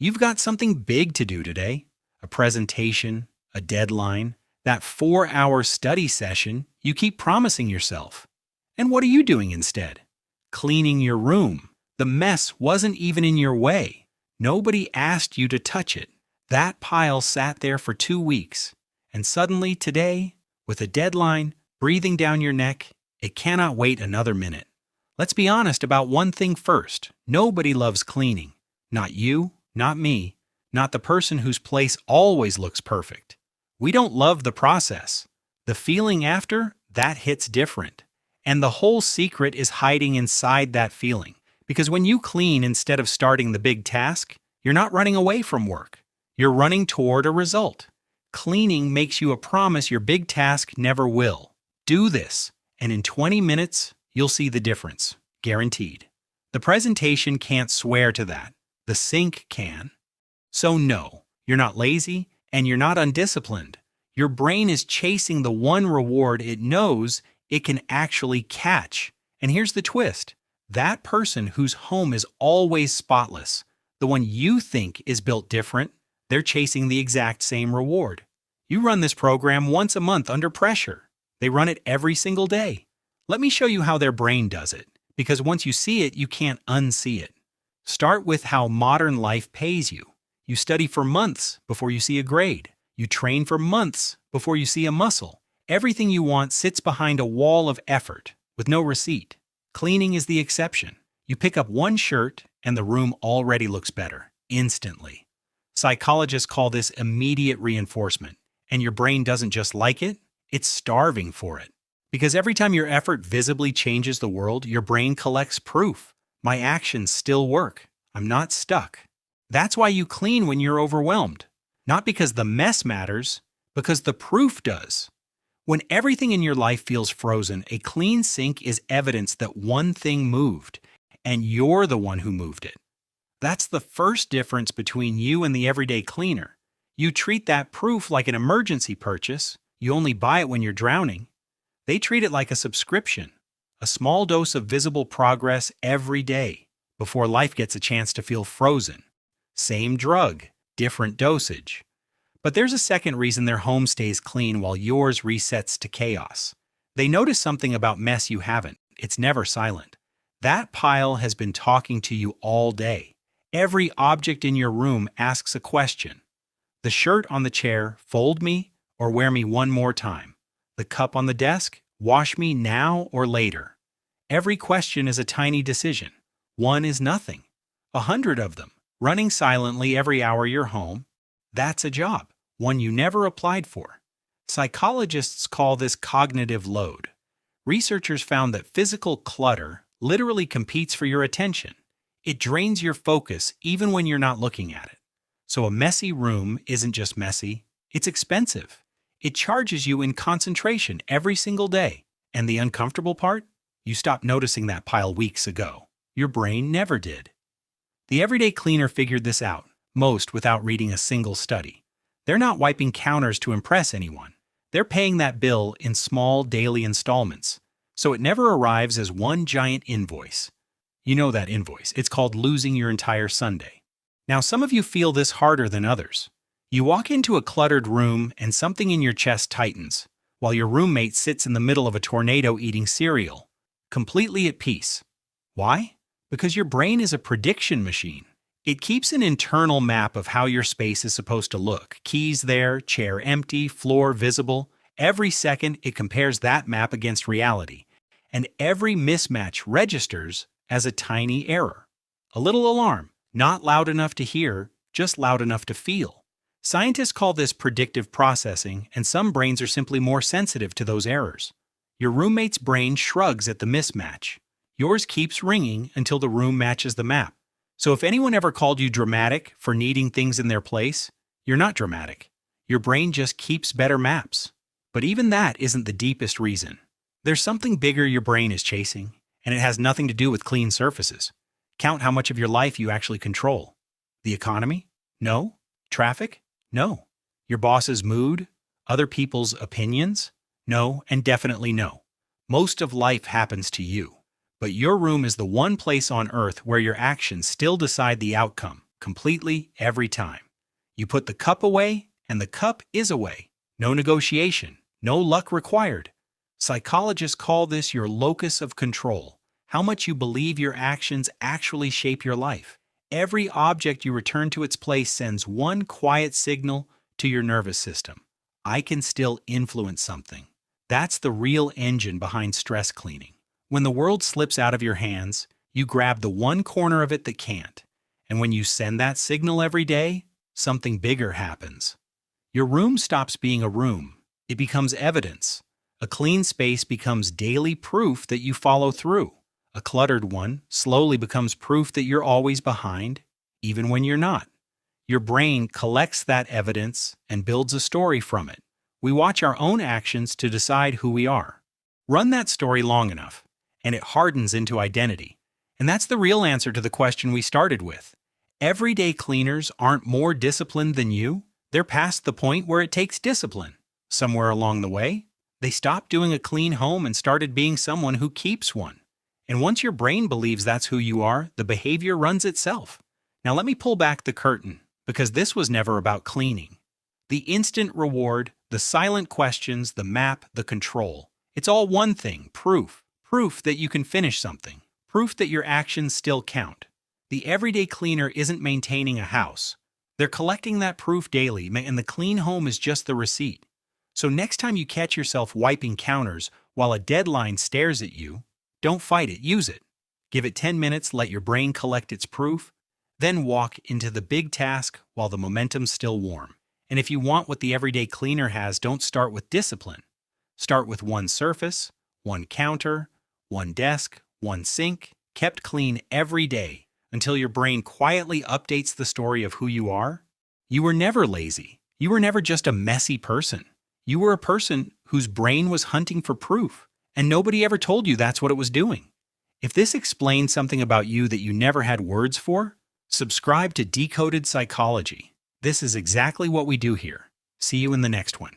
You've got something big to do today: a presentation, a deadline, that 4-hour study session you keep promising yourself. And what are you doing instead? Cleaning your room. The mess wasn't even in your way. Nobody asked you to touch it. That pile sat there for 2 weeks. And suddenly today, with a deadline breathing down your neck, it cannot wait another minute. Let's be honest about one thing first. Nobody loves cleaning. Not you, not me, not the person whose place always looks perfect. We don't love the process. The feeling after, that hits different. And the whole secret is hiding inside that feeling. Because when you clean instead of starting the big task, you're not running away from work. You're running toward a result. Cleaning makes you a promise your big task never will. Do this, and in 20 minutes, you'll see the difference. Guaranteed. The presentation can't swear to that. The sink can. So no, you're not lazy, and you're not undisciplined. Your brain is chasing the one reward it knows it can actually catch. And here's the twist. That person whose home is always spotless, the one you think is built different, they're chasing the exact same reward. You run this program once a month under pressure. They run it every single day. Let me show you how their brain does it, because once you see it, you can't unsee it. Start with how modern life pays you. You study for months before you see a grade. You train for months before you see a muscle. Everything you want sits behind a wall of effort with no receipt. Cleaning is the exception. You pick up one shirt and the room already looks better, instantly. Psychologists call this immediate reinforcement, and your brain doesn't just like it, it's starving for it. Because every time your effort visibly changes the world, your brain collects proof. My actions still work. I'm not stuck. That's why you clean when you're overwhelmed. Not because the mess matters, because the proof does. When everything in your life feels frozen, a clean sink is evidence that one thing moved, and you're the one who moved it. That's the first difference between you and the everyday cleaner. You treat that proof like an emergency purchase. You only buy it when you're drowning. They treat it like a subscription, a small dose of visible progress every day, before life gets a chance to feel frozen. Same drug, different dosage. But there's a second reason their home stays clean while yours resets to chaos. They notice something about mess you haven't. It's never silent. That pile has been talking to you all day. Every object in your room asks a question. The shirt on the chair, fold me or wear me one more time. The cup on the desk, wash me now or later. Every question is a tiny decision. One is nothing. 100 of them, running silently every hour you're home. That's a job, one you never applied for. Psychologists call this cognitive load. Researchers found that physical clutter literally competes for your attention. It drains your focus even when you're not looking at it. So a messy room isn't just messy, it's expensive. It charges you in concentration every single day. And the uncomfortable part? You stopped noticing that pile weeks ago. Your brain never did. The everyday cleaner figured this out, most without reading a single study. They're not wiping counters to impress anyone. They're paying that bill in small daily installments, so it never arrives as one giant invoice. You know that invoice. It's called losing your entire Sunday. Now, some of you feel this harder than others. You walk into a cluttered room and something in your chest tightens, while your roommate sits in the middle of a tornado eating cereal, completely at peace. Why? Because your brain is a prediction machine. It keeps an internal map of how your space is supposed to look. Keys there, chair empty, floor visible. Every second, it compares that map against reality. And every mismatch registers as a tiny error. A little alarm, not loud enough to hear, just loud enough to feel. Scientists call this predictive processing, and some brains are simply more sensitive to those errors. Your roommate's brain shrugs at the mismatch. Yours keeps ringing until the room matches the map. So if anyone ever called you dramatic for needing things in their place, you're not dramatic. Your brain just keeps better maps. But even that isn't the deepest reason. There's something bigger your brain is chasing, and it has nothing to do with clean surfaces. Count how much of your life you actually control. The economy? No. Traffic? No. Your boss's mood? Other people's opinions? No, and definitely no. Most of life happens to you. But your room is the one place on Earth where your actions still decide the outcome. completely every time. You put the cup away, and the cup is away. No negotiation, no luck required. Psychologists call this your locus of control, how much you believe your actions actually shape your life. Every object you return to its place sends one quiet signal to your nervous system. I can still influence something. That's the real engine behind stress cleaning. When the world slips out of your hands, you grab the one corner of it that can't. And when you send that signal every day, something bigger happens. Your room stops being a room. It becomes evidence. A clean space becomes daily proof that you follow through. A cluttered one slowly becomes proof that you're always behind, even when you're not. Your brain collects that evidence and builds a story from it. We watch our own actions to decide who we are. Run that story long enough, and it hardens into identity. And that's the real answer to the question we started with. Everyday cleaners aren't more disciplined than you. They're past the point where it takes discipline. Somewhere along the way, they stopped doing a clean home and started being someone who keeps one. And once your brain believes that's who you are, the behavior runs itself. Now let me pull back the curtain, because this was never about cleaning. The instant reward, the silent questions, the map, the control. It's all one thing, proof. Proof that you can finish something. Proof that your actions still count. The everyday cleaner isn't maintaining a house. They're collecting that proof daily, and the clean home is just the receipt. So next time you catch yourself wiping counters while a deadline stares at you, don't fight it, use it. Give it 10 minutes, let your brain collect its proof, then walk into the big task while the momentum's still warm. And if you want what the everyday cleaner has, don't start with discipline. Start with one surface, one counter, one desk, one sink, kept clean every day until your brain quietly updates the story of who you are. You were never lazy. You were never just a messy person. You were a person whose brain was hunting for proof, and nobody ever told you that's what it was doing. If this explains something about you that you never had words for, subscribe to Decoded Psychology. This is exactly what we do here. See you in the next one.